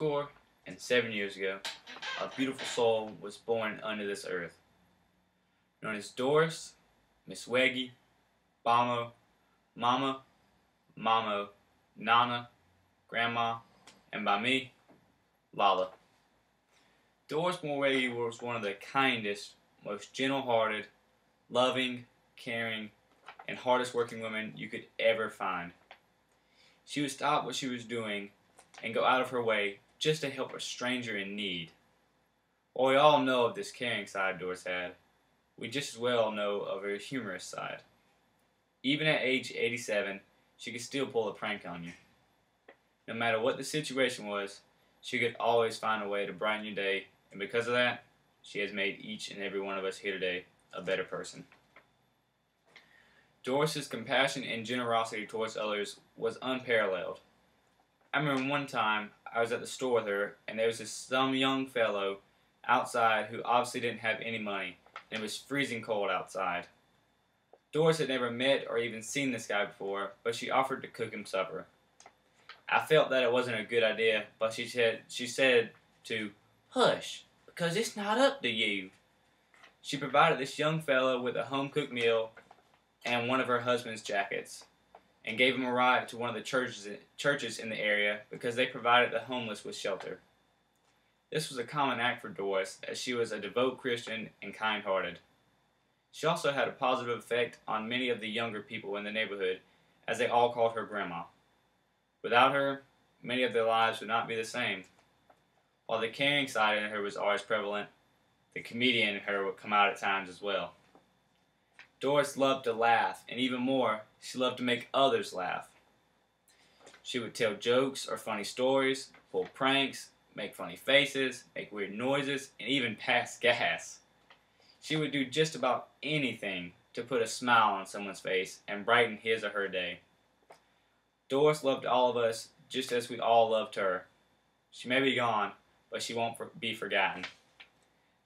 407 years ago, a beautiful soul was born under this earth, known as Doris, Miss Weggy, Bamo, Mama, Mamo, Nana, Grandma, and by me, Lala. Doris Weggy was one of the kindest, most gentle-hearted, loving, caring, and hardest working women you could ever find. She would stop what she was doing and go out of her way just to help a stranger in need. While we all know of this caring side Doris had, we just as well know of her humorous side. Even at age 87, she could still pull a prank on you. No matter what the situation was, she could always find a way to brighten your day, and because of that, she has made each and every one of us here today a better person. Doris's compassion and generosity towards others was unparalleled. I remember one time I was at the store with her, and there was some young fellow outside who obviously didn't have any money, and it was freezing cold outside. Doris had never met or even seen this guy before, but she offered to cook him supper. I felt that it wasn't a good idea, but she said to hush, because it's not up to you. She provided this young fellow with a home-cooked meal and one of her husband's jackets, and gave him a ride to one of the churches in the area because they provided the homeless with shelter. This was a common act for Doris, as she was a devout Christian and kind-hearted. She also had a positive effect on many of the younger people in the neighborhood, as they all called her Grandma. Without her, many of their lives would not be the same. While the caring side in her was always prevalent, the comedian in her would come out at times as well. Doris loved to laugh, and even more, she loved to make others laugh. She would tell jokes or funny stories, pull pranks, make funny faces, make weird noises, and even pass gas. She would do just about anything to put a smile on someone's face and brighten his or her day. Doris loved all of us just as we all loved her. She may be gone, but she won't be forgotten.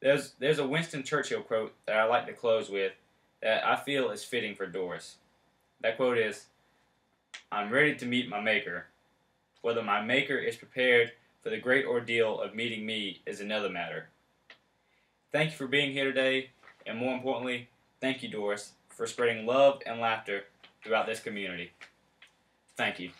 There's a Winston Churchill quote that I like to close with that I feel is fitting for Doris. That quote is, "I'm ready to meet my maker. Whether my maker is prepared for the great ordeal of meeting me is another matter." Thank you for being here today, and more importantly, thank you, Doris, for spreading love and laughter throughout this community. Thank you.